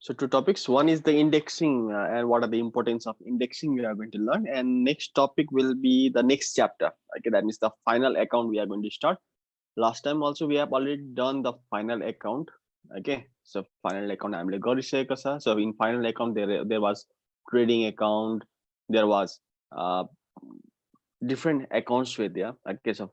So two topics. One is the indexing and what are the importance of indexing we are going to learn. And next topic will be the next chapter. Okay, that means the final account we are going to start. Last time also we have already done the final account. Okay, so final account हामीले गरिसकेको छ. So in final account there was trading account, there was uh, different accounts were there. Okay, so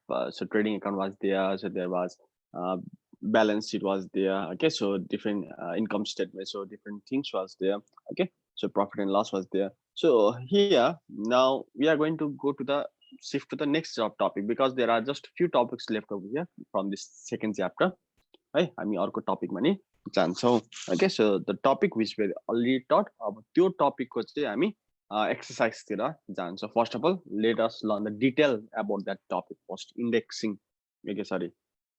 trading account was there. So there was uh, balance sheet was there. Okay, so different income statement. So different things was there. Okay, so profit and loss was there. So here now we are going to go to the shift to the next topic because there are just few topics left over here from this second chapter. है हामी अर्को टपिकमा नि जान्छौँ. Okay, so the topic which we already taught अब त्यो टपिकको चाहिँ हामी एक्सर्साइजतिर जान्छौँ. First of all, let us learn the detail about that topic first. Indexing, okay, sorry,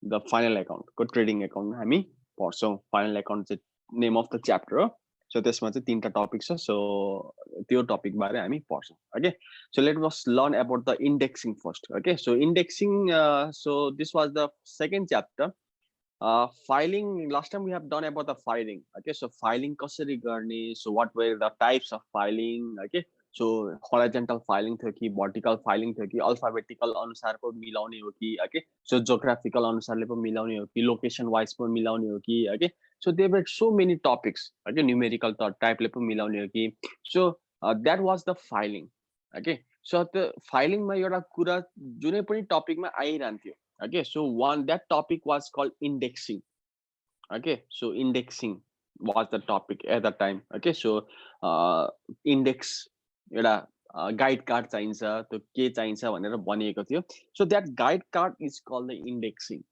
the final account को ट्रेडिङ account हामी पढ्छौँ. Final account चाहिँ name of the chapter हो. So त्यसमा चाहिँ तीनटा टपिक छ. So त्यो टपिक बारे हामी पढ्छौँ. Okay, so let us learn about the indexing first. Okay, so indexing, so this was the second chapter. Filing, last time we have done about the filing. Okay, so filing कसरी गर्ने, so what were the types of filing. Okay, so horizontal filing थियो कि vertical filing थियो कि alphabetical अनुसार पो मिलाउने हो कि. Okay, so geographical अनुसारले पो मिलाउने हो कि location wise पो मिलाउने हो कि. Okay, so there were so many topics. Okay, numerical type ले पो मिलाउने हो कि. So that was the filing. Okay, so the filing मा एउटा कुरा जुनै पनि टपिकमा आइरहन्थ्यो. Okay, so that topic was called indexing. Okay, so indexing was the topic at that time. Okay, so index एउटा guide card चाहिन्छ, त्यो के चाहिन्छ भनेर भनिएको थियो. So that guide card is called the indexing.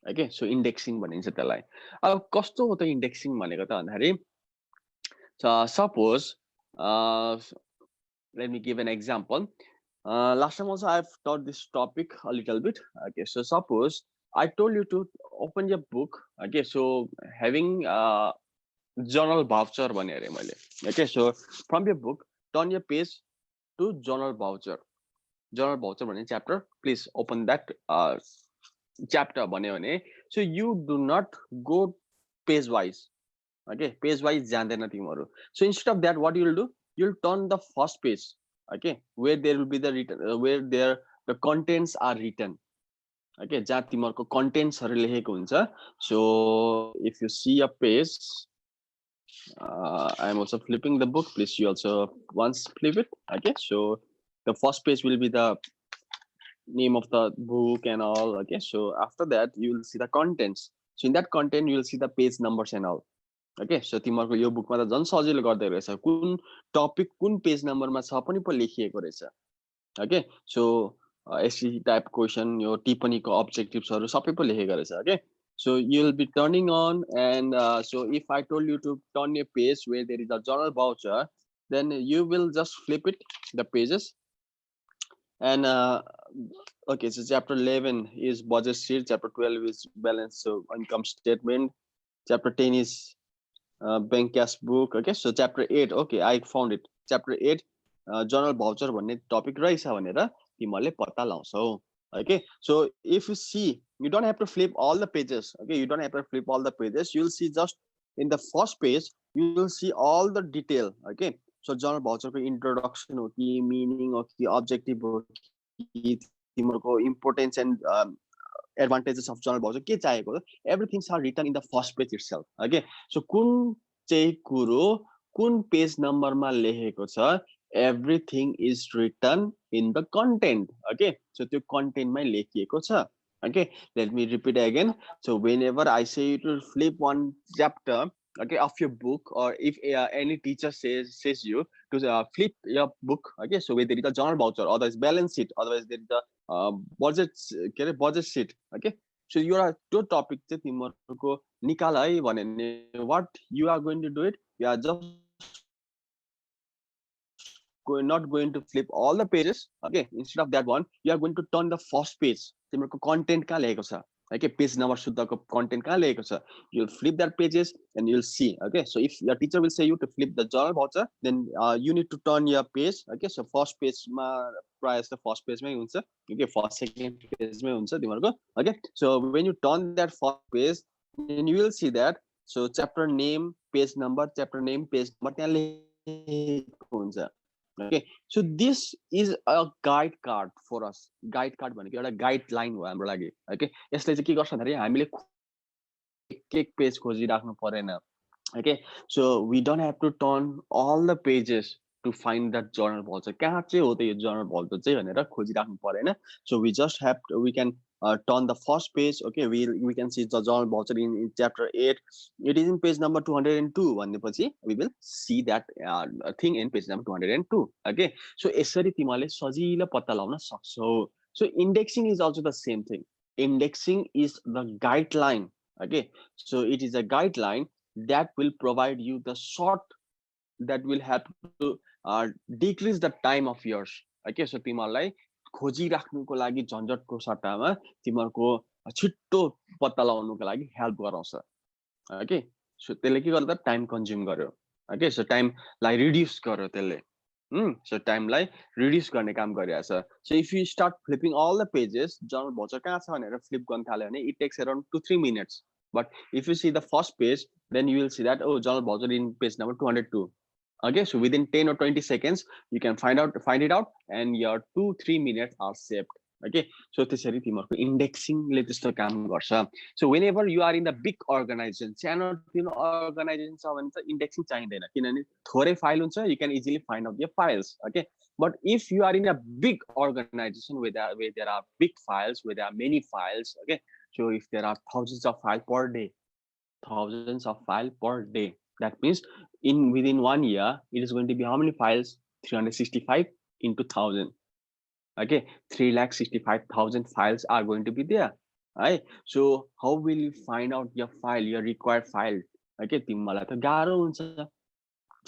Okay, so indexing भनिन्छ त्यसलाई. अब कस्तो हो त indexing भनेको त भन्दाखेरि, suppose let me give an example. Last time also I've taught this topic a little bit. Okay, so suppose I told you to open your book. Okay, so having journal voucher भने अरे मैले. Okay, so from your book turn your page to journal voucher. Journal voucher भन्ने chapter, please open that chapter भन्यो भने, so you do not go page wise. Okay, page wise जाँदैन तिमीहरू. So instead of that, what you will do, you'll turn the first page. Okay, where there will be the written, where there the contents are written. Okay, जहाँ तिमीहरूको contents हरु लेखेको हुन्छ. So if you see a page, I am also flipping the book, please you also once flip it. Okay, so the first page will be the name of the book and all. Okay, so after that you will see the contents. So in that content you will see the page numbers and all. Okay, so तिमीहरूको यो बुकमा त झन् सजिलो गर्दै रहेछ. कुन topic कुन पेज नम्बरमा छ पनि पो लेखिएको रहेछ. Okay, so SC type question, यो टिप्पणीको अब्जेक्टिभ्सहरु सबै पो लेखेको रहेछ. Okay, so you will be turning on, and so if I told you to turn a page where there is a journal voucher, then you will just flip it, the pages, and okay, so chapter 11 is budget sheet, chapter 12 is balance, so income statement, chapter 10 is bank cash book. Okay, so chapter 8, okay, I found it. Chapter 8 journal voucher भन्ने topic रहेछ भनेर तिमीहरूले पत्ता लाउँछौ. Okay, so if you see, you don't have to flip all the pages. Okay, you don't have to flip all the pages. You'll see just in the first page you will see all the detail. Okay, so journal voucher को introduction हो कि, meaning हो कि, objective हो कि, तिमीहरूको importance and advantages of journal voucher के चाहिएको, everything are written in the first page itself. Okay, so कुन चाहिँ कुरो कुन पेज नम्बरमा लेखेको छ, everything is written in the content. Okay, so त्यो content मै लेखिएको छ. Okay, let me repeat again. So whenever I say you to flip one chapter, okay, of your book, or if any teacher says you to flip your book, okay, so where there is a journal voucher, otherwise balance sheet, otherwise there is a budget sheet. Okay, so you are two topic चाहिँ तिमीहरुको निकाल है भने, what you are going to do it, you are just not going to flip all the pages. Okay, instead of that one, you are going to turn the first page. तिमीहरुको content कहाँ लेखेको छ, okay, page number शुद्धको content कहाँ लेखेको छ, you'll flip that pages and you'll see. Okay, so if your teacher will say you to flip the journal voucher, then you need to turn your page. Okay, so first page मा प्रायः जस्तो first page मै हुन्छ. Okay, first second page मै हुन्छ तिमीहरुको. Okay, so when you turn that first page, then you will see that So chapter name, page number, chapter name, page number त्यहाँ लेखेको हुन्छ. Okay, so this is a guide card for us. Guide card भनेको एउटा guideline हो हाम्रो लागि. Okay, यसले चाहिँ के गर्छ भन्दाखेरि हामीले एक पेज खोजिराख्नु परेन. Okay, so we don't have to turn all the pages to find that journal voucher. कहाँ चाहिँ हो त यो journal voucher चाहिँ भनेर खोजिराख्नु परेन. So we just have to, we can turn the first page. Okay, we can see the journal voucher in chapter 8. It is in page number 202. भनेपछि we will see that thing in page number 202. Okay, so यसरी तिमीले सजिलो पत्ता लगाउन सक्छौ. So indexing is also the same thing. Indexing is the guideline. Okay, so it is a guideline that will provide you the short, that will help to decrease the time of yours. Okay, so तिमीलाई खोजिराख्नुको लागि झन्झटको सट्टामा तिमीहरूको छिट्टो पत्ता लगाउनुको लागि help गराउँछ. Okay, so त्यसले के गर्दा टाइम कन्ज्युम गर्यो. Okay, so टाइमलाई रिड्युस गर्यो त्यसले. So टाइमलाई रिड्युस गर्ने काम गरिरहेछ. So if you start flipping all the pages, journal voucher कहाँ छ भनेर फ्लिप गर्न थाल्यो भने it takes around 2-3 minutes. But if you see the first page, then you will see that, oh, journal voucher in page number 202. Okay, so within 10 or 20 seconds, you can find it out, and your 2-3 minutes are saved. Okay, so त्यसरी तिमीहरूको इन्डेक्सिङले त्यस्तो काम गर्छ. So whenever you are in the big organization, सानो तिनो organization छ भने चाहिँ इन्डेक्सिङ चाहिँदैन, किनभने थोरै फाइल हुन्छ, you can easily find out your files. Okay, but if you are in a big organization where there are big files, where there are many files, okay, so if there are thousands of files per day, that means within 1 year, it is going to be how many files? 365 into 1000. Okay, 365,000 files are going to be there. Right? So how will you find out your file, your required file? Okay, तिमीलाई त गाह्रो हुन्छ.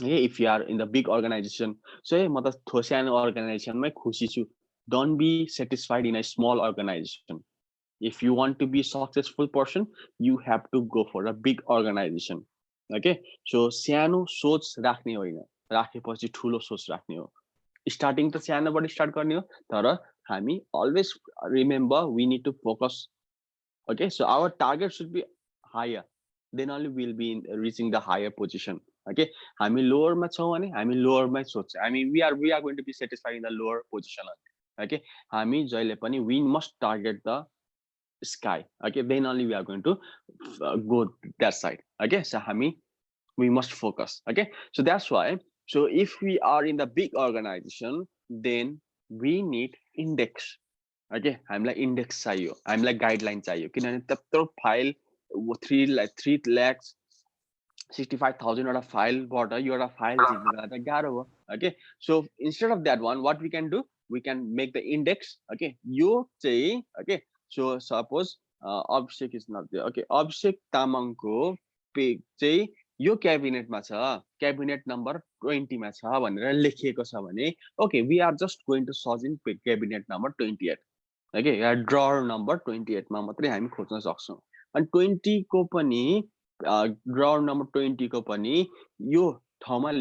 Okay, if you are in the big organization, so म त सानो organizationमै खुसी छु. Don't be satisfied in a small organization. If you want to be a successful person, you have to go for a big organization. Okay, so सानो सोच राख्ने होइन, राखेपछि ठुलो सोच राख्ने हो. स्टार्टिङ त सानोबाट स्टार्ट गर्ने हो, तर हामी always remember we need to focus. Okay, so our target should be higher, then only we'll be reaching the higher position. Okay, हामी lower मा छौं भने हामी lower मै सोच्छ. I mean, we are going to be satisfied in the lower position. Okay, हामी जहिले पनि we must target the sky. Okay, then only we are going to go that side. Okay, so we must focus. Okay, so that's why, so if we are in the big organization, then we need index. Okay, हामीलाई index चाहियो, हामीलाई guideline चाहियो, किनभने त्यत्रो file 3,65,000 एउटा फाइलबाट एउटा file जित्न त गाह्रो हो. Okay, so instead of that one, what we can do, we can make the index. Okay, यो चाहिँ, okay, so suppose Abhishek is not there. Okay, Abhishek तामाङको पेज चाहिँ यो क्याबिनेटमा छ, क्याबिनेट नम्बर 20 मा छ भनेर लेखिएको छ भने, okay, we are just going to search in cabinet number 28. Okay, या ड्रअर नम्बर 28 मा मात्रै हामी खोज्न सक्छौं. अनि 20 को पनि ड्रअर नम्बर 20 को पनि यो ठाउँमा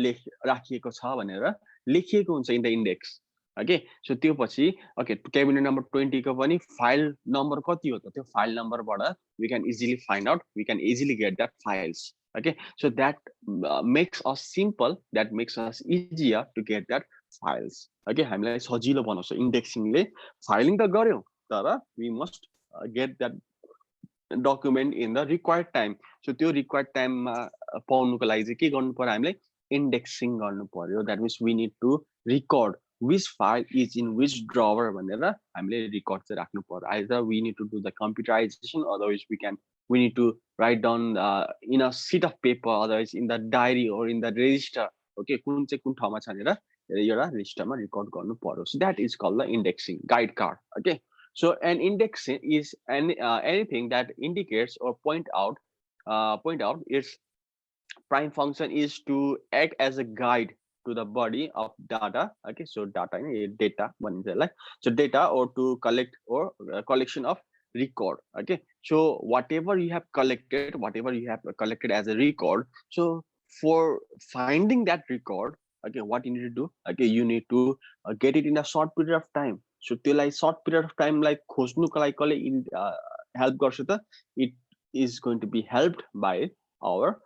राखिएको छ भनेर लेखिएको हुन्छ in the index. Okay, so त्यो पछि, okay, क्याबिनेट नम्बर 20 को पनि फाइल नम्बर कति हो त, त्यो फाइल नम्बरबाट we can easily find out, we can easily get that files. Okay, so that makes us simple, that makes us easier to get that files. Okay, हामीलाई सजिलो बनाउँछ इन्डेक्सिङले. फाइलिङ त गर्यौं, तर we must get that document in the required time. So त्यो required time मा पाउनुको लागि चाहिँ के गर्नु पर्यो, हामीले indexing गर्नु पर्यो. That means we need to record which file is in which drawer भनेर हामीले record चाहिँ राख्नु पर्यो. Either we need to do the computerization, otherwise we need to write down in a sheet of paper, otherwise in the diary or in the register. Okay, कुन चाहिँ कुन ठाउँमा छ भनेर एउटा registerमा record गर्नु पर्यो. So that is called the indexing, guide card. Okay, so an index is anything that indicates or point out its prime function is to act as a guide to the body of data. Okay, so data भनिन्छ यसलाई. So data, or to collect, or collection of record. Okay, so whatever you have collected as a record, so for finding that record, okay, what you need to do, okay, you need to get it in a short period of time. So त्यसलाई short period of time like खोज्नुको लागि कसले help गर्छ त, it is going to be helped by our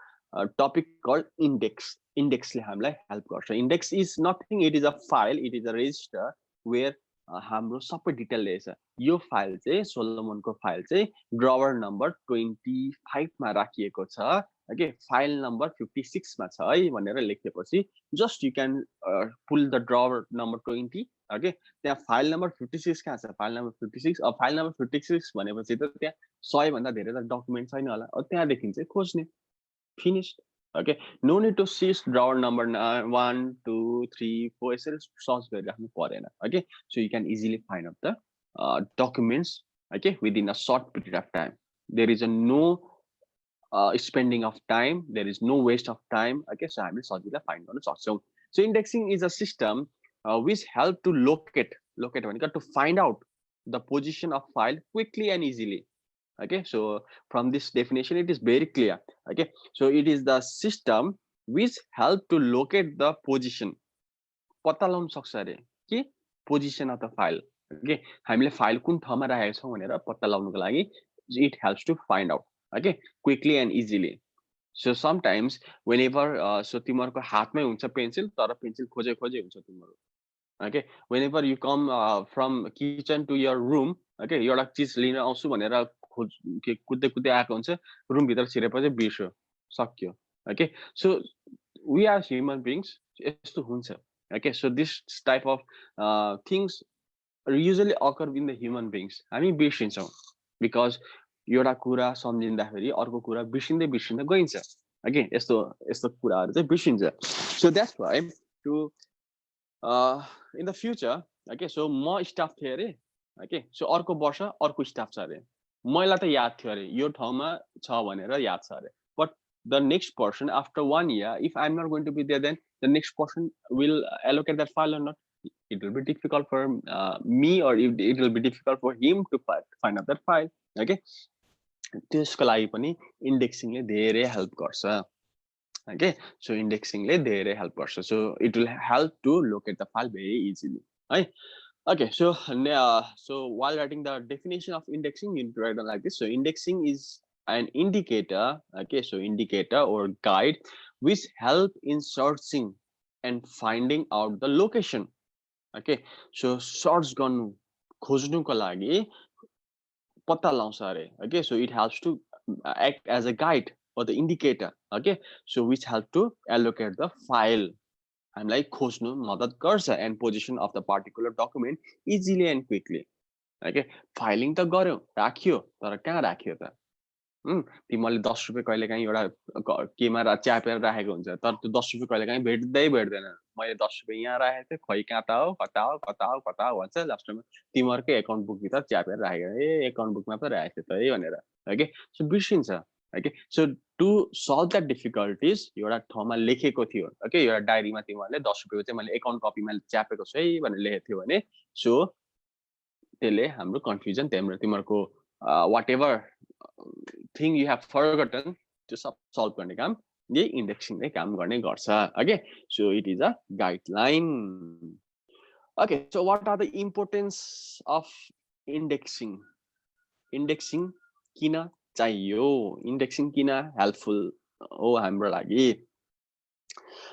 topic called index. Index ले हामीलाई help गर्छ. Index is nothing, it is a file, it is a register where हाम्रो सबै डिटेल रहेछ. यो फाइल चाहिँ सोलोमनको फाइल चाहिँ ड्रवर नम्बर 25 मा राखिएको छ. ओके, फाइल नम्बर 56 मा छ है भनेर लेखेपछि just you can pull the drawer number 20. Okay, त्यहाँ फाइल नम्बर 56 कहाँ छ? File number 56. अब फाइल नम्बर 56 भनेपछि त त्यहाँ 100 भन्दा धेरै त डकुमेन्ट छैन होला. अब त्यहाँदेखि चाहिँ खोज्ने. Finished. Okay, no need to see drawer number 1, 2, 3, 4 यसरी सर्च गरिराख्नु परेन. Okay, so you can easily find out the documents, okay, within a short period of time. There is a no spending of time, there is no waste of time. Okay, so हामीले सजिलै find गर्न सक्छौँ. So indexing is a system which help to locate भनेको to find out the position of file quickly and easily. Okay, so from this definition it is very clear. Okay, so it is the system which help to locate the position. पत्ता लगाउन सक्छ अरे के position of the file. Okay, हामीले file कुन ठाउँमा राखेका छौं भनेर पत्ता लगाउनको लागि it helps to find out. Okay, quickly and easily. So sometimes whenever so तिमीहरुको हातमै हुन्छ पेन्सिल तर पेन्सिल खोजे हुन्छ तिमीहरु. Okay, whenever you come from kitchen to your room, okay, एउटा चीज लिन आउँछु भनेर कुद्दै आएको हुन्छ, रुम भित्र छिरेपछि बिर्स्यो, सक्यो. Okay, so we are human beings, यस्तो हुन्छ. Okay, so this type of things usually occur in the human beings. हामी बिर्सिन्छौं because एउटा कुरा सम्झिँदाखेरि अर्को कुरा बिर्सिँदै गइन्छ. Okay, यस्तो कुराहरु चाहिँ बिर्सिन्छ. So that's why to in the future, okay, so म स्टाफ थिए अरे. Okay, so अर्को वर्ष अर्को स्टाफ छ अरे. मलाई त याद थियो अरे यो ठाउँमा छ भनेर याद छ अरे. But the next person after 1 year, if I'm not going to be there, then the next person will allocate that file or not. It will be difficult for me, or it will be difficult for him to find out that file. Okay, त्यसको लागि पनि indexing ले धेरै help गर्छ. Okay, so indexing ले धेरै help गर्छ. So it will help to locate the file very easily. Right? Okay, so while writing the definition of indexing, you need to write it like this. So indexing is an indicator, okay, so indicator or guide which help in searching and finding out the location. Okay, so search गर्नु खोज्नुको लागि पत्ता लगाउँछ अरे. Okay, so it helps to act as a guide or the indicator. Okay, so which help to allocate the file. हामीलाई खोज्नु मद्दत गर्छ and position of the particular document easily and quickly. Okay, filing त गर्यो, राख्यो, तर कहाँ राख्यो त? तिमीले 10 रुपैयाँ कहिलेकाहीँ एउटा केमा च्यापेर राखेको हुन्छ, तर त्यो 10 रुपैयाँ कहिलेकाहीँ भेट्दैन. मैले 10 रुपैयाँ यहाँ राखेको थिएँ, खै कता हो भन्छ. लास्टमा तिमीहरुकै एकाउन्ट बुक भित्र च्यापेर राखेको, एकाउन्ट बुकमा पो राखेको त है भनेर. ओके, सो बिर्सिन्छ. Okay, so to solve that difficulties, एउटा ठाउँमा लेखेको थियो. Okay, एउटा डायरीमा तिमीहरुले 10 रुपैयाँ चाहिँ मैले एकाउन्ट कपीमा च्यापेको छु है भनेर लेखेको थियो भने, सो त्यसले हाम्रो confusion तिमीहरुको whatever thing you have forgotten to solve गर्ने काम यही इन्डेक्सिङले काम गर्ने गर्छ. Okay, so it is a guideline. Okay, so what are the importance of indexing? Indexing किन चाहियो? Indexing किन helpful हो हाम्रो लागि?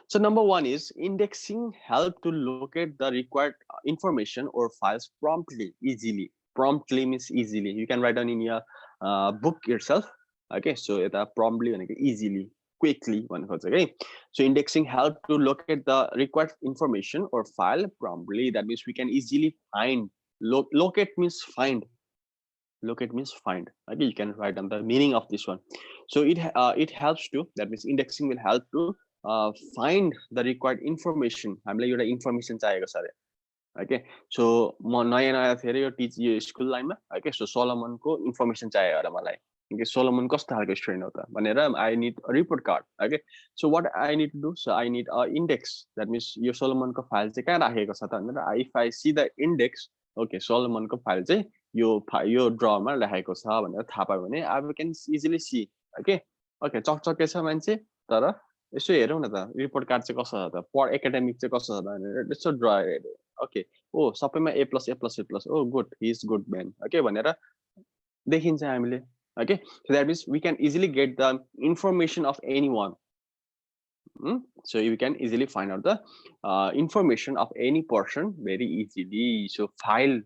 So number 1 is indexing help to locate the required information or files promptly, easily. Promptly means easily. You can write down in your book yourself. Okay, so it's promptly and easily, quickly. Okay, so indexing help to locate the required information or file promptly. That means we can easily find. Locate means find. Locate means find. Okay, you can write down the meaning of this one. So it helps to, that means indexing will help to find the required information. हामीलाई एउटा information चाहिएको छ अरे. Okay, so म नयाँ थिएँ अरे यो स्कुल लाइनमा. Okay, so सोलोमनको इन्फर्मेसन चाहियो अरे मलाई. Okay, सोलोमन कस्तो खालको स्टुडेन्ट हो त भनेर I need a report card. Okay, so what I need to do, so I need a index. That means यो सोलोमनको फाइल चाहिँ कहाँ राखेको छ त भनेर if I see the index, okay, सोलोमनको फाइल चाहिँ यो ड्रअरमा राखेको छ भनेर थाहा पायो भने I can easily see. Okay, okay, चकचके छ मान्छे, तर यसो हेरौँ न त रिपोर्ट कार्ड चाहिँ कस्तो छ त, पर एकाडेमिक चाहिँ कस्तो छ त भनेर यसो ड्र हेर्यो. ओके, ओ सबैमा A+, oh good, he is good man. Okay भनेर देखिन्छ हामीले. Okay, so that means we can easily get the information of anyone. So you can easily find out the information of any person very easily. So filing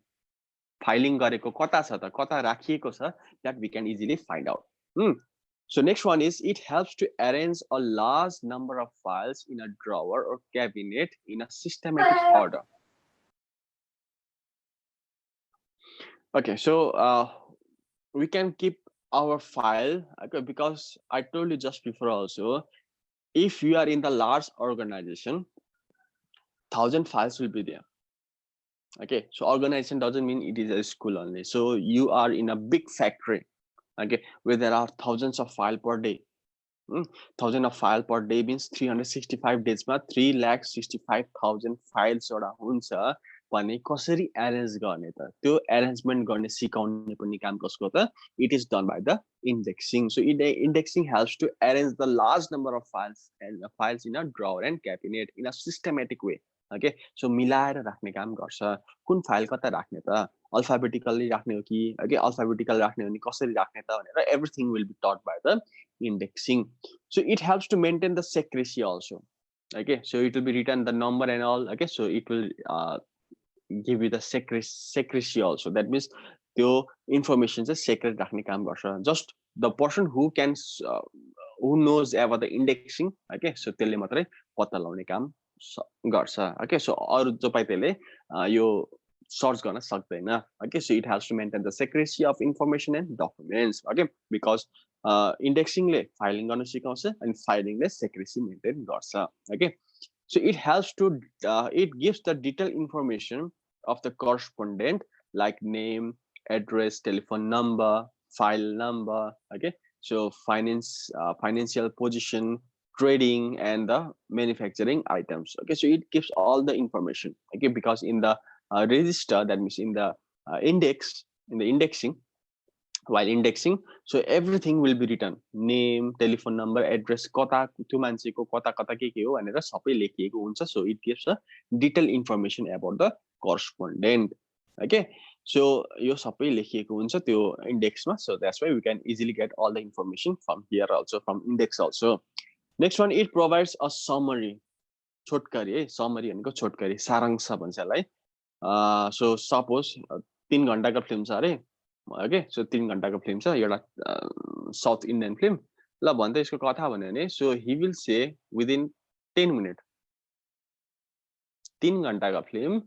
gareko kata cha ta kata rakhieko cha, that we can easily find out. So next one is, it helps to arrange a large number of files in a drawer or cabinet in a systematic order. Okay, so we can keep our file, okay, because I told you just before also, if you are in the large organization, 1,000 files will be there. Okay, so organization doesn't mean it is a school only. So you are in a big factory, okay, where there are thousands of files per day. 1,000 of file per day means 365 days मा 3,65,000 files एउटा हुन्छ भने कसरी arrange गर्ने त, त्यो arrangement गर्ने सिकाउने पनि काम कसको त, it is done by the indexing. So indexing helps to arrange the large number of files in a drawer and cabinet in a systematic way. Okay, so मिलाएर राख्ने काम गर्छ, कुन फाइल कता राख्ने त, अल्फाबेटिकली राख्ने हो कि, okay, अल्फाबेटिकल राख्ने हो नि कसरी राख्ने त भनेर everything will be taught by the indexing. So it helps to maintain the secrecy also. Okay, so it will be written the number and all. Okay, so it will give you the secrecy also. That means the information is secret राख्ने काम गर्छ. Just the person who can who knows about the indexing, okay, so त्यसले मात्रै पत्ता लगाउने काम गर्छ. Okay, so अरु जो पाइ त्यसले यो सर्च गर्न सक्दैन. Okay, so it has to maintain the secrecy of information and documents. Okay, because indexing ले filing गर्न सिकाउँछ and filing ले secrecy maintain गर्छ. Okay, so it helps to it gives the detailed information of the correspondent like name, address, telephone number, file number. Okay, so financial position, trading, and the manufacturing items. Okay, so it gives all the information. Okay, because in the register, that means in the indexing, while indexing, so everything will be written, name, telephone number, address, kata त्यो मान्छेको कता कता के हो भनेर सबै लेखिएको हुन्छ. So it gives a detailed information about the correspondent. Okay, so यो सबै लेखिएको हुन्छ त्यो indexमा. So that's why we can easily get all the information from here also, from index also. Next one, it provides a summary. छोटकरी है, summary भनेको छोटकरी, सारांश भन्छ यसलाई. So suppose 3 घण्टाको फिल्म छ अरे, ओके, सो 3 घण्टाको फिल्म छ, एउटा साउथ इन्डियन फिल्म ल भन्दै यसको कथा भन्यो भने, so he will say within 10 minute 3 घण्टाको film,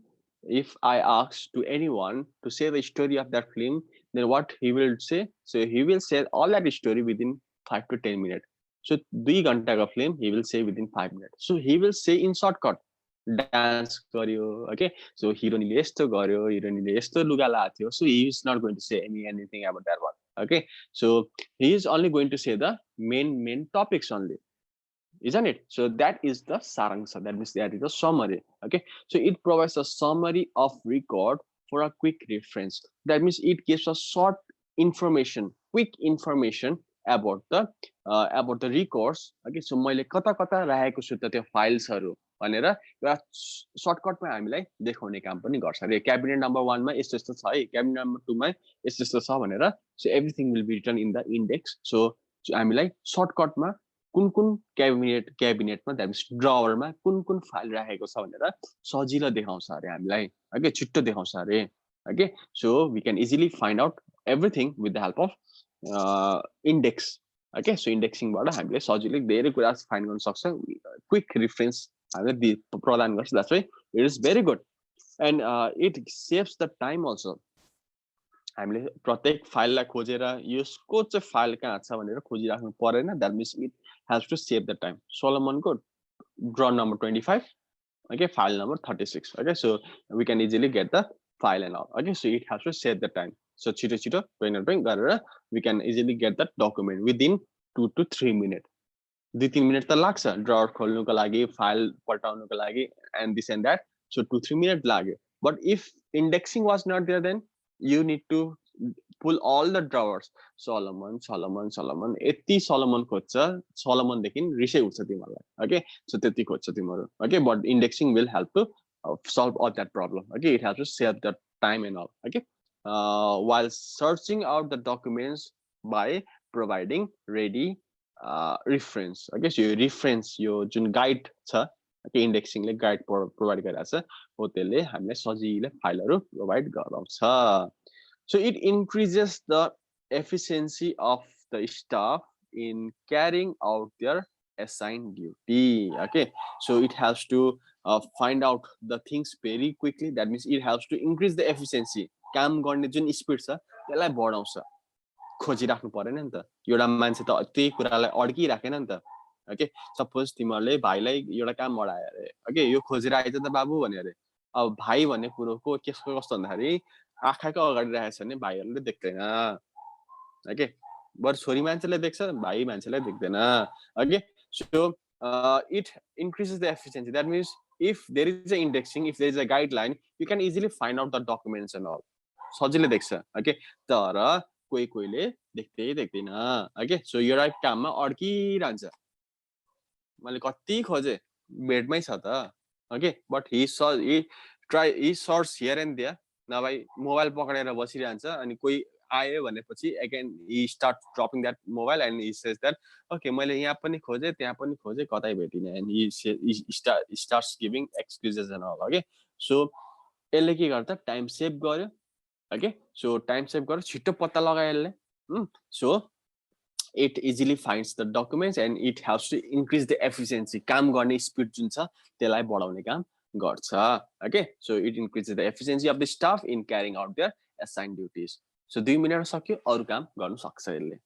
if I ask to anyone to say the story of that film, then what he will say? So he will say all that story within 5 to 10 minutes. So 2 घण्टाको film he will say within 5 minutes. So he will say in shortcut, dance गर्यो, okay, so हिरोनीले यस्तो गर्यो, हिरोनीले यस्तो लुगा लगाएको थियो. So he is not going to say anything about that one. Okay, so he is only going to say the main topics only, isn't it? So that is the saransa, that means that is the summary. Okay, so it provides a summary of record for a quick reference. That means it gives a short information, quick information about the records. Okay, so मैले कता कता राखेको छु त त्यो फाइल्सहरु भनेर एउटा सर्टकटमा हामीलाई देखाउने काम पनि गर्छ रे. क्याबिनेट नम्बर 1 मा यस्तो यस्तो छ है, क्याबिनेट नम्बर 2 मा यस्तो यस्तो छ भनेर. So everything will be written in the index. So हामीलाई सर्टकटमा कुन कुन क्याबिनेटमा, द्याट मिन्स ड्रवरमा कुन फाइल राखेको छ भनेर सजिलो देखाउँछ अरे हामीलाई. ओके, छिट्टो देखाउँछ अरे. Okay, so we can easily find out everything with the help of index. Okay, so इन्डेक्सिङबाट हामीले सजिलै धेरै कुरा फाइन्ड गर्न सक्छ. क्विक रेफरेन्स हामीले प्रदान गर्छ. That's why it is very good and it saves the time also. हामीले प्रत्येक फाइललाई खोजेर यसको चाहिँ फाइल कहाँ छ भनेर खोजिराख्नु परेन. That means it helps to save the time. सोलोमनको drawer number 25, okay, file number 36. Okay, so we can easily get the file and all. Okay, so it has to save the time. So chito गरेर we can easily get that document within 2 to 3 minutes. 2-3 minutes त लाग्छ ड्रअर खोल्नुको लागि, file पल्टाउनुको लागि, and this and that. So 2-3 minutes लाग्यो. But if indexing was not there, then you need to pull all the drawers. Solomon यति Solomon खोज्छ, Solomon देखि रिसै उठ्छ तिमीलाई. Okay, so त्यति खोज्छ तिमीहरू. Okay, but indexing will help to solve all that problem. Okay, it helps to save the time and all. Okay, while searching out the documents by providing ready reference. Okay, so यो reference यो जुन guide छ, okay, indexing ले guide provide गरिरहेछ हो, त्यसले हामीलाई सजिलै फाइलहरु provide गराउँछ. So it increases the efficiency of the staff in carrying out their assigned duty. Okay, so it helps to find out the things very quickly. That means it helps to increase the efficiency. काम गर्ने जुन speed छ त्यसलाई बढाउँछ. खोजिराख्नु परेन नि त, एउटा मान्छे त त्यही कुरालाई अड्किराखेन नि त. ओके, सपोज तिमीहरूले भाइलाई एउटा काम बढायो अरे, ओके, यो खोजेर आइज त बाबु भन्यो अरे. अब भाइ भन्ने कुरोको कस्तो भन्दाखेरि आँखाको अगाडि राखेछ भने भाइहरूले देख्दैन. ओके, बरु छोरी मान्छेले देख्छ, भाइ मान्छेलाई देख्दैन. Okay, so it increases the efficiency. That means if there is a indexing, if there is a guideline, you can easily find out the documents and all. सजिलै देख्छ. ओके, तर कोही कोहीले देख्दैन. ओके, सो एउटा काममा अड्किरहन्छ. मैले कति खोजे, बेडमै छ त. Okay, but he search here and there. नभए मोबाइल पक्रेर बसिरहन्छ अनि कोही आयो भनेपछि again he start dropping that mobile and he says that okay, मैले यहाँ पनि खोजे, त्यहाँ पनि खोजे, कतै भेटिन. And he starts giving excuses and all. Okay, so यसले के गर्छ, टाइम सेभ गर्यो. Okay, so time save गरेर छिटो पत्ता लगायो यसले. So it easily finds the documents and it helps to increase the efficiency. काम गर्ने स्पिड जुन छ त्यसलाई बढाउने काम गर्छ. Okay, so it increases the efficiency of the staff in carrying out their assigned duties. So 2 मिनेटमा सक्यो, अरु काम गर्न सक्छ यसले.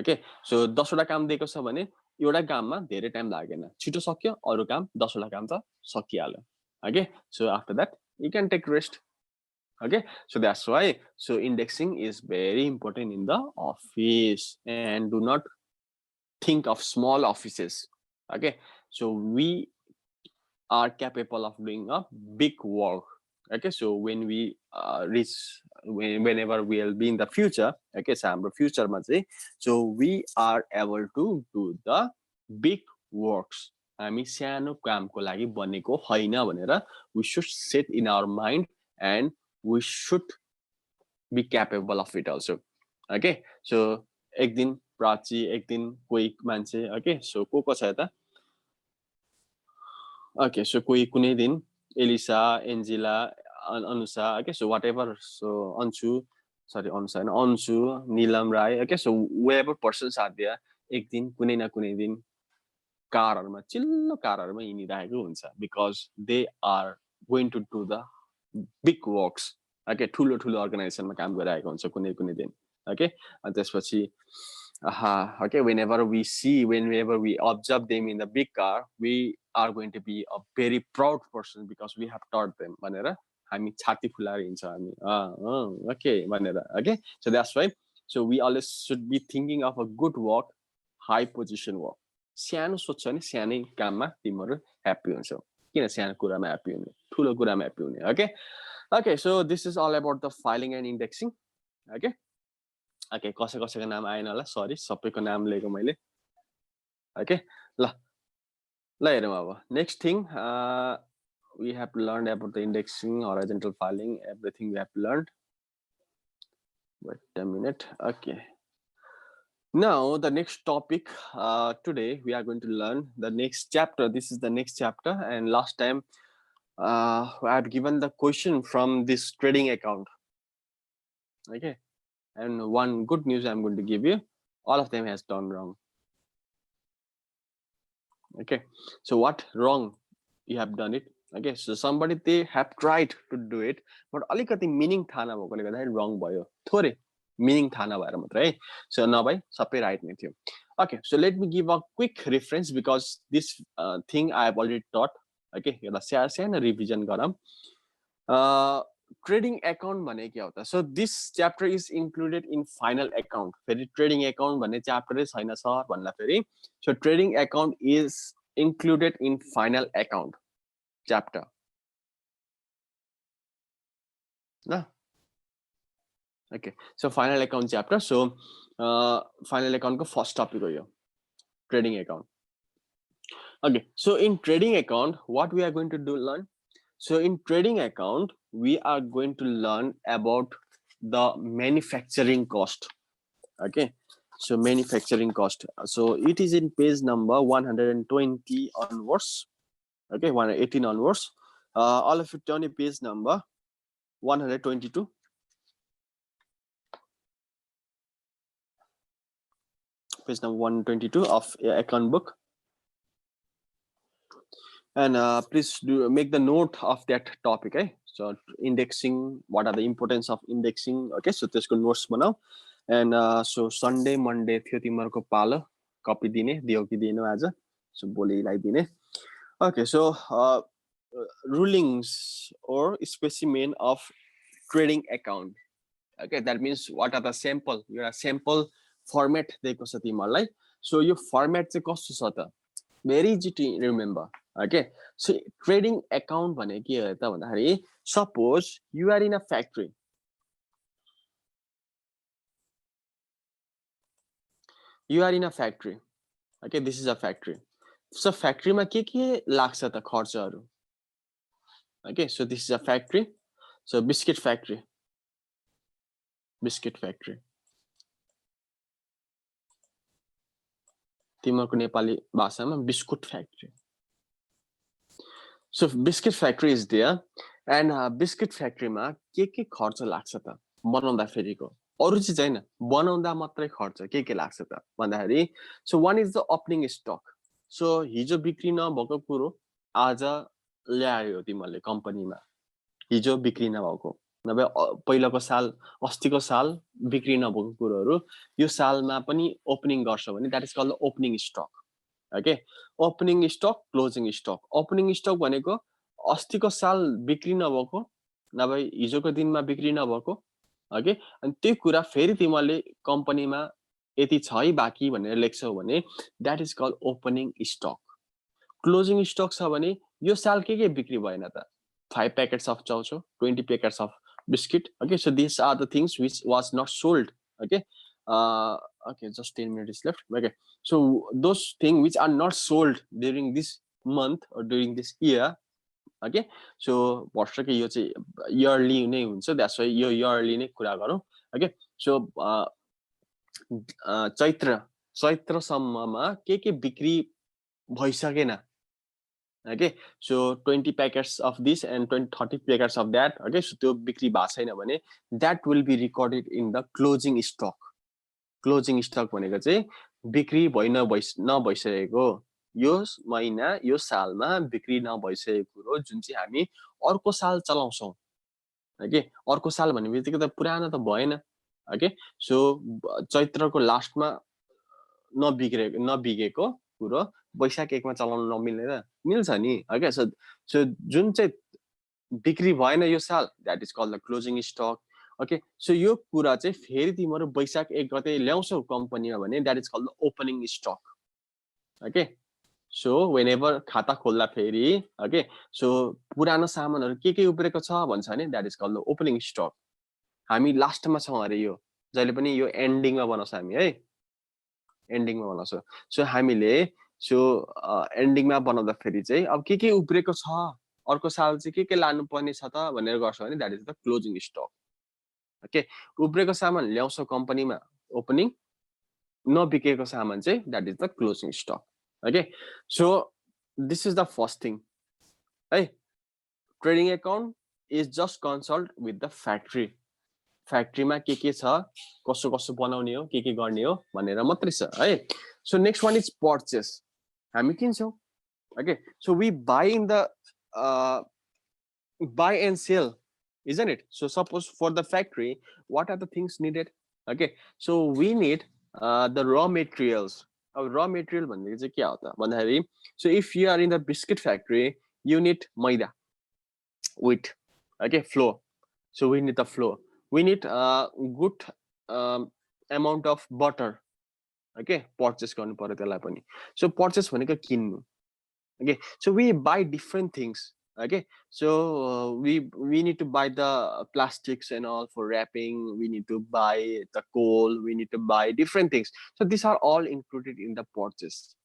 Okay, so 10 वटा काम दिएको छ भने एउटा काममा धेरै टाइम लागेन, छिटो सक्यो, अरु काम 10 वटा काम त सकिहाल्यो. Okay, so after that you can take rest. Okay, so that's why indexing is very important in the office. And do not think of small offices. Okay, so we are capable of doing a big work. Okay, so when we reach whenever we will be in the future, okay, so हाम्रो future मा चाहिँ, so we are able to do the big works. हामी सानो कामको लागि बनेको हैन भनेर we should set in our mind and we should be capable of it also. Okay, so एक दिन प्राची, एक दिन कोही मान्छे. Okay, so को छ त? Okay, so कोही कुनै दिन Elisa, Angela, Anusha. Okay, so whatever, so Anshu, Neelam Rai. Okay, so whoever persons are there, एक दिन कुनै न कुनै दिन कारहरुमा, चिल्लो कारहरुमा हिँडिरहेको हुन्छ, because they are going to do the big works. Okay, ठुलो अर्गनाइजेसनमा काम गरिरहेको हुन्छ कुनै दिन. Okay, and त्यसपछि okay, whenever we observe them in the big car, we are going to be a very proud person because we have taught them भनेर हामी छाती फुलाएर हिँड्छ हामी. Okay भनेर. Okay, so that's why, so we always should be thinking of a good work, high position work. सानो सोच्छ भने सानै काममा तिमीहरु ह्यापी हुन्छौ. किन सानो कुरामा ह्यापी हुने, ठुलो कुरामा ह्यापी हुने. Okay, okay, so this is all about the filing and indexing. Okay, okay, कसैको नाम आएन होला, सरी, सबैको नाम लेखेको मैले. Okay, ल हेरौँ अब. Next thing, we have learned about the indexing, horizontal filing, everything we have learned. Wait a minute. Okay, now the next topic, today we are going to learn the next chapter. This is the next chapter, and last time I have given the question from this trading account. Okay, and one good news I'm going to give you, all of them has done wrong. Okay, so what wrong you have done it. Okay, so somebody they have tried to do it, but अलिकति meaning थाहा नभएकोले गर्दाखेरि wrong भयो. थोरै meaning थाहा नभएर मात्र है. So नभए सबै right नै थियो. Okay, so let me give a quick reference because this thing I have already taught. Okay, एउटा सानो revision गरौँ. Trading account भने के हो त? So this chapter is included in final account. फेरि trading account भन्ने chapter छैन सर भन्ला फेरि. So trading account is included in final account chapter. No? Okay, so final account chapter. So final account ko first topic ho yo, trading account. Okay, so in trading account, what we are going to learn? So in trading account, we are going to learn about the manufacturing cost. Okay, so manufacturing cost. So it is in page number 120 onwards. Okay, 118 onwards. All of you turn to page number 122. Page number 122 of account book. And please do make the note of that topic. Okay, so indexing, what are the importance of indexing? Okay, so त्यसको notes बनाऊ. And so Sunday, Monday थियो तिमीहरूको पालो copy दिने, दियो कि दिएनौ आज? So भोलिलाई दिने. Okay, so rulings or specimen of trading account. Okay, that means what are the sample? You are sample format दिएको छ तिमीहरूलाई. So यो format चाहिँ कस्तो छ त? Very easy to remember. Okay, so trading account भने के हो त भन्दाखेरि, suppose you are in a factory. You are in a factory. Okay, this is a factory. So factory मा के लाग्छ त खर्चहरु? Okay, so this is a factory. So biscuit factory. Biscuit factory. तिमीहरूको नेपाली भाषामा biscuit factory. So biscuit factory is there, and biscuit factory मा के खर्च लाग्छ त बनाउँदा फेरिको? अरु चाहिँ छैन, बनाउँदा मात्रै खर्च के लाग्छ त भन्दाखेरि, so one is the opening stock. So हिजो बिक्री नभएको कुरो आज ल्यायो तिमीले कम्पनीमा. हिजो बिक्री नभएको, नभए पहिलाको साल, अस्तिको साल बिक्री नभएको कुरोहरु यो सालमा पनि ओपनिङ गर्छ भने that is called the opening stock. Okay, opening stock, closing stock. Opening stock भनेको अस्तिको साल बिक्री नभएको, नभए हिजोको दिनमा बिक्री नभएको. Okay, अनि त्यो कुरा फेरि तिमीले कम्पनीमा यति छ है बाँकी भनेर लेख्छौ भने that is called opening stock. Closing stock छ भने यो साल के बिक्री भएन त? 5 packets of chaucho, 20 packets of biscuit. Okay, so these are the things which was not sold. Okay, okay, just 10 minutes left. Okay, so those things which are not sold during this month or during this year. Okay, so वर्षको यो चाहिँ yearly नै हुन्छ, that's why यो yearly नै कुरा गरौँ. Okay, so चैत्र सम्ममा के बिक्री भइसकेन. Okay, so 20 packets of this and 30 packets of that. Okay, so त्यो बिक्री भएको छैन भने that will be recorded in the closing stock. Closing stock भनेको चाहिँ बिक्री नभइसकेको, यो महिना यो सालमा बिक्री नभइसकेको कुरो जुन चाहिँ हामी अर्को साल चलाउँछौं. Okay, अर्को साल भन्ने बित्तिकै त पुरानो त भएन. Okay, so चैत्रको लास्टमा नबिगेको कुरो वैशाख 1 मा चलाउन नमिल्ने त मिल्छ नि. Okay, so जुन चाहिँ बिक्री भएन यो साल, that is called the closing stock. Okay, so यो कुरा चाहिँ फेरि तिमीहरु वैशाख 1 गते ल्याउँछौ कम्पनीमा भने that is called the opening stock. Okay, so whenever खाता खोल्दा फेरि, okay, so पुरानो सामानहरु के उब्रेको छ भन्छ भने that is called the opening stock. हामी लास्टमा छौं अरे, यो जहिले पनि यो एन्डिङमा बनाउँछ हामी है, एन्डिङमा बनाउँछ. सो हामीले सो एन्डिङमा बनाउँदा फेरि चाहिँ अब के उब्रेको छ, अर्को साल चाहिँ के लानु पर्ने छ त भनेर गर्छ भने that is the closing stock. Okay, उब्रेको सामान ल्याउँछ कम्पनीमा ओपनिङ, नबिकेको सामान चाहिँ that is the closing stock. Okay, so this is the first thing. Hey, trading account is just consult with the factory. Factory मा के छ, कसो बनाउने हो, के गर्ने हो भनेर मात्रै छ है. So next one is purchase. हामी किन्छौं. Okay, so we buy in the buy and sell, isn't it? So suppose for the factory, what are the things needed? Okay, so we need the raw materials. Raw material भन्ने चाहिँ के हो त भन्दाखेरि, so if you are in the biscuit factory, you need maida, wheat, okay, flour. So we need the flour. We need good amount of butter. Okay, purchase गर्नु पर्यो त्यसलाई पनि. So purchase भनेको किन्नु. Okay, so we buy different things. Okay, so we need to buy the plastics and all for wrapping. We need to buy the coal. We need to buy different things. So these are all included in the purchase.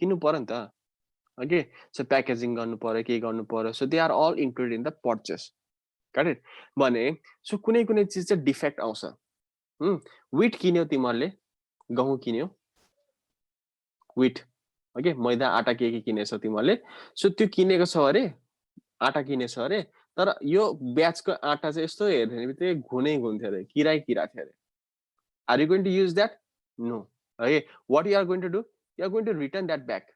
किन्नु पर्यो नि त. Okay, so packaging गर्नु पर्यो, के गर्नु पर्यो. So they are all included in the purchase. Got it? भने so कुनै चीज चाहिँ डिफेक्ट आउँछ. विट किन्यौ तिमीहरूले, गहुँ किन्यौ, विट, ओके, मैदा आटा के किनेछौ तिमीहरूले, सो त्यो किनेको छ अरे, आटा किनेछ अरे, तर यो ब्याचको आटा चाहिँ यस्तो हेर्ने बित्तिकै घुनै घुन्थ्यो अरे, किरा थियो अरे. Are you going to use that? No. है, what you are going to do, you are going to return that back.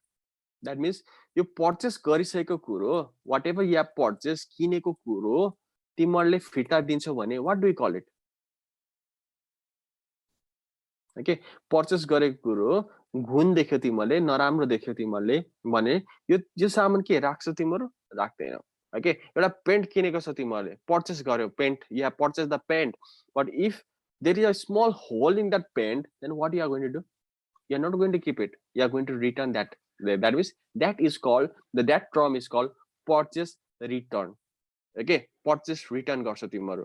That means यो पर्चेस गरिसकेको कुरो, वाट एभर या पर्चेस किनेको कुरो तिमीहरूले फिर्ता दिन्छौ भने what do you call it? Okay, purchase गरेको कुरो घुन देख्यो तिमीहरूले, नराम्रो देख्यो तिमीहरूले भने यो सामान के राख्छौ तिमीहरू? राख्दैनौ. ओके, एउटा पेन्ट किनेको छ तिमीहरूले, पर्चेस गर्यो पेन्ट, या purchase the pant, but if there is a small hole in that pant, then what you are going to do? You are not going to keep it. You are going to return that. That means that is called, that term is called purchase return. Okay, purchase return गर्छौ तिमीहरू,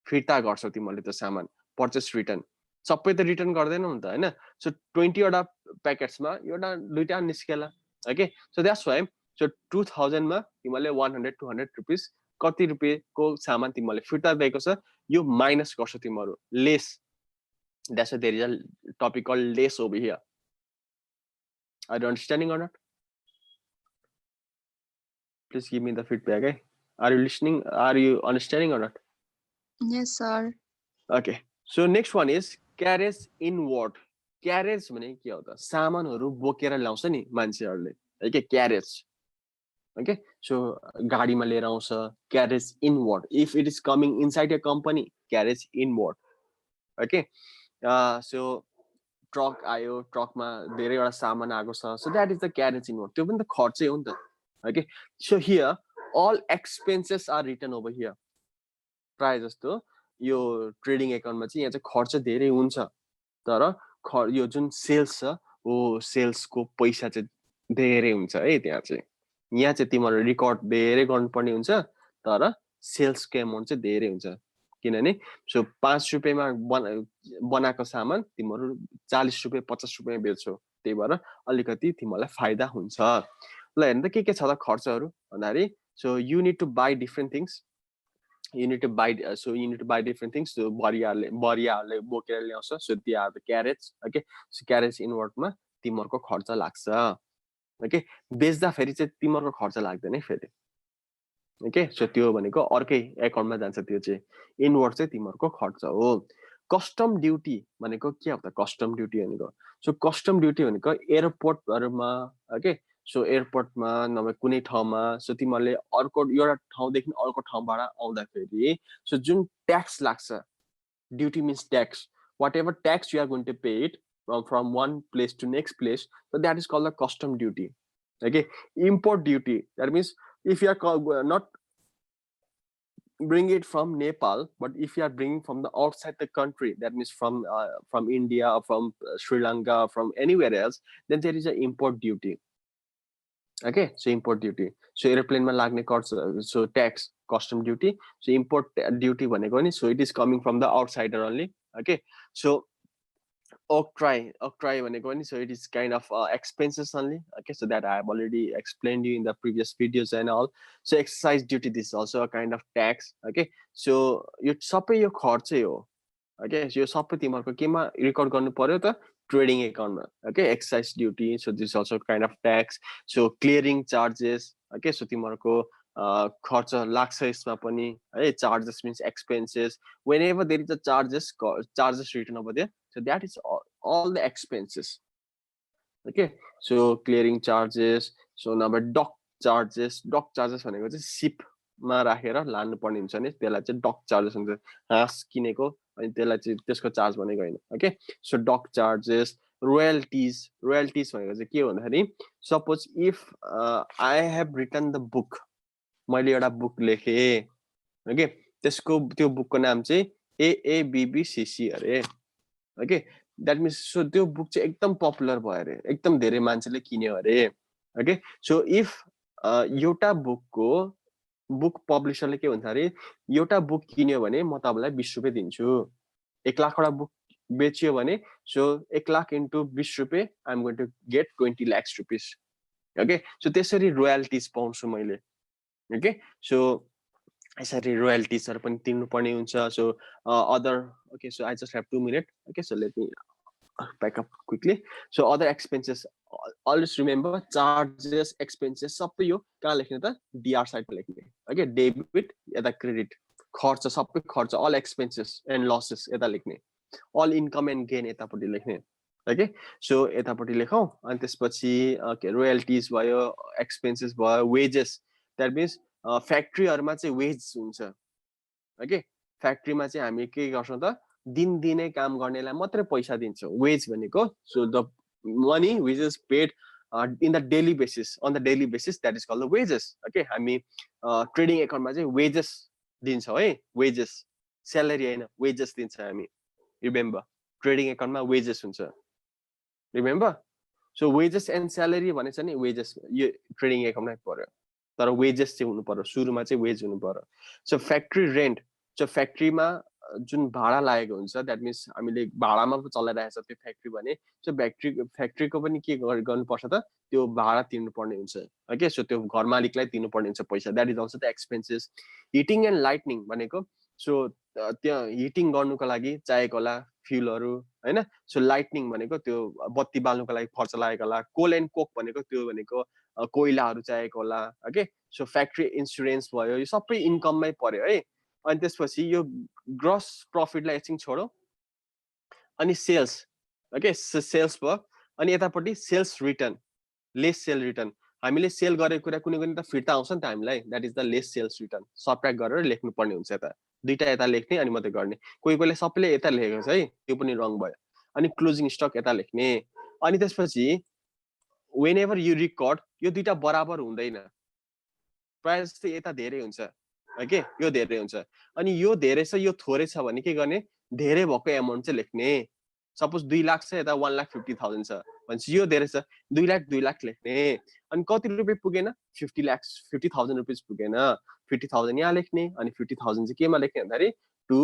फिर्ता गर्छौ तिमीहरूले त्यो सामान, purchase return. सबै त return गर्दैनौ नि त हैन. सो 20 वटा प्याकेट्समा एउटा दुईटा निस्केला. Okay, so that's why, so 2000 मा तिमीहरूले 100-200 रुपैयाँ कति रुपैयाँको सामान तिमीहरूले फिर्ता दिएको छ, यो माइनस गर्छौ तिमीहरू, lace. That's why there is a topic called less over here. Are you understanding or not? Please give me the feedback. Eh? Are you listening? Are you understanding or not? Yes, sir. Okay. So next one is carriage inward. Carriage भने के हो त? सामानहरू बोकेर ल्याउँछ नि मान्छेहरूले. Okay, carriage. Okay. So गाडीमा लिएर आउँछ, carriage inward. If it is coming inside a company, carriage inward. Okay. So truck आयो, ट्रकमा धेरैवटा सामान आएको छ, so that is the carriage inward. त्यो पनि त खर्चै हो नि त. Okay, so here all expenses are return over here. प्राय जस्तो यो ट्रेडिङ एकाउन्टमा चाहिँ यहाँ चाहिँ खर्च धेरै हुन्छ, तर यो जुन सेल्स छ हो, सेल्सको पैसा चाहिँ धेरै हुन्छ है. त्यहाँ चाहिँ यहाँ चाहिँ तिमीहरू रिकर्ड धेरै गर्नुपर्ने हुन्छ, तर सेल्सको एमाउन्ट चाहिँ धेरै हुन्छ. किनभने सो 5 रुपैयाँमा बनाएको सामान तिमीहरू 40 रुपैयाँ 50 रुपैयाँ बेच्छौ, त्यही भएर अलिकति तिमीहरूलाई फाइदा हुन्छ. ल हेर्नु त के छ त खर्चहरू भन्दाखेरि, so you need to buy different things, you need to buy different things. So बरियाहरूले बोकेर ल्याउँछ, so they are the carriage. Okay, so carriage इनवर्डमा तिमीहरूको खर्च लाग्छ. ओके, बेच्दाखेरि चाहिँ तिमीहरूको खर्च लाग्दैन है फेरि. ओके, सो त्यो भनेको अर्कै एकाउन्टमा जान्छ, त्यो चाहिँ इनवर्ड चाहिँ तिमीहरूको खर्च हो. कस्टम ड्युटी भनेको के हो त? कस्टम ड्युटी भनेको, सो कस्टम ड्युटी भनेको एयरपोर्टहरूमा, ओके, सो एयरपोर्टमा नभए कुनै ठाउँमा, सो तिमीहरूले अर्को एउटा ठाउँदेखि अर्को ठाउँबाट आउँदाखेरि सो जुन ट्याक्स लाग्छ, duty means tax, whatever tax you are going to pay it from one place to next place, so that is called the custom duty. Okay, import duty, that means if you are not bring it from Nepal, but if you are bringing from the outside the country, that means from India or from Sri Lanka, from anywhere else, then there is an import duty. Okay, so import duty. So airplane ma lagne cost, so tax, custom duty. So import duty भनेको नि, so it is coming from the outsider only. Okay, so octroi भनेको नि, so it is kind of expenses only. Okay, so that I have already explained you in the previous videos and all. So excise duty, this is also a kind of tax. Okay, so यो सबै यो खर्चै हो. Okay, so यो सबै तिमीहरूको केमा record गर्नु पर्यो त? ट्रेडिङ एकाउन्टमा. Okay, excise duty, so this is also kind of tax. So clearing charges. Okay, so तिमीहरूको खर्च लाग्छ यसमा पनि है. Charges means expenses. Whenever there is a charges written over there, so that is all the expenses. Okay, so clearing charges. So number dock charges भनेको चाहिँ सिपमा राखेर लानु पर्ने हुन्छ नि, त्यसलाई चाहिँ डक चार्जेस हुन्छ. हाँस किनेको अनि त्यसलाई चाहिँ त्यसको चार्ज भनेको होइन. Okay, so dock charges. Royalties भनेको चाहिँ के हो भन्दाखेरि, suppose if I have written the book, मैले एउटा बुक लेखेँ. ओके, त्यसको त्यो बुकको नाम चाहिँ AABBCC अरे. ओके, द्याट मिन्स सो त्यो बुक चाहिँ एकदम पपुलर भयो अरे, एकदम धेरै मान्छेले किन्यो अरे. ओके, सो इफ एउटा बुक पब्लिसरले के भन्छ अरे, एउटा बुक किन्यो भने म तपाईँलाई 20 रुपैयाँ दिन्छु. 1 लाखवटा बुक बेच्यो भने, सो 1 लाख इन्टु 20 रुपैयाँ, I am going to get 20 lakhs rupees. Okay, so त्यसरी रोयल्टिज पाउँछु मैले. ओके, सो यसरी रोयल्टिजहरु पनि तिर्नुपर्ने हुन्छ so other okay so I just have 2 minutes okay so let me back up quickly so other expenses always remember charges expenses सबै यो कहाँ लेख्ने त DR साइडमा लेख्ने ओके डेबिट यता क्रेडिट खर्च सबै खर्च all expenses and losses यता लेख्ने all income and gain यतापट्टि लेख्ने ओके सो यतापट्टि लेखौं अनि त्यसपछि ओके रोयल्टिज भयो एक्सपेन्सेस भयो वेजेस दैट मीन्स फ्याक्ट्रीहरुमा चाहिँ वेज हुन्छ ओके फ्याक्ट्रीमा चाहिँ हामी के गर्छौं त दिनदिनै काम गर्नेलाई मात्रै पैसा दिन्छौं वेज भनेको so the money which is paid in the daily basis on the daily basis that is called the wages okay हामी ट्रेडिङ एकाउन्टमा चाहिँ वेजेस दिन्छौं है वेजेस स्यालेरी हैन वेजेस दिन्छ हामी रिमेम्बर ट्रेडिङ एकाउन्टमा वेजेस हुन्छ remember so wages and salary भनेछ नि वेजेस यो ट्रेडिङ एकाउन्टमै पर्यो तर वेजेस चाहिँ हुनु पर्यो सुरुमा चाहिँ वेज हुनु पर्यो सो फ्याक्ट्री रेन्ट सो फ्याक्ट्रीमा जुन भाडा लागेको हुन्छ दैट मीन्स हामीले भाडामा पो चलाइरहेछ त्यो फ्याक्ट्री भने सो फ्याक्ट्रीको पनि के गर्नुपर्छ त त्यो भाडा तिर्नुपर्ने हुन्छ ओके सो त्यो घर मालिकलाई तिर्नुपर्ने हुन्छ पैसा that is also the expenses heating and lightning भनेको सो त्यहाँ हिटिङ गर्नुको लागि चाहिएको होला फ्युलहरु हैन सो लाइटनिङ भनेको त्यो बत्ती बाल्नुको लागि खर्च लागेको होला कोल एन्ड कोक भनेको त्यो भनेको कोइलाहरु चाहिएको होला ओके सो फ्याक्ट्री इन्स्योरेन्स भयो यो सबै इन्कममै पर्यो है अनि त्यसपछि यो ग्रस प्रफिटलाई एकछिन छोडौं अनि सेल्स ओके सेल्स भयो अनि यतापट्टि sales return less sale return हामीले सेल गरेको कुरा कुनै कुनै त फिर्ता आउँछ नि त हामीलाई that is the less sales return subtract गरेर लेख्नु पर्ने हुन्छ यता दुईटा यता लेख्ने अनि मात्रै गर्ने कोही कोहीले सबैले यता लेखेको छ है त्यो पनि रङ भयो अनि क्लोजिङ स्टक यता लेख्ने अनि त्यसपछि whenever you record यो दुईटा बराबर हुँदैन प्राय जस्तै यता धेरै हुन्छ ओके यो धेरै हुन्छ अनि यो धेरै छ यो थोरै छ भने के गर्ने धेरै भएको अमाउन्ट चाहिँ लेख्ने सपोज 2 लाख छ यता 1,50,000 छ भनेपछि यो धेरै छ 2 लाख लेख्ने अनि कति रुपैयाँ पुगेन 50,000 रुपैयाँ पुगेन 50,000 यहाँ लेख्ने अनि 50,000 चाहिँ केमा लेख्ने भन्दाखेरि टु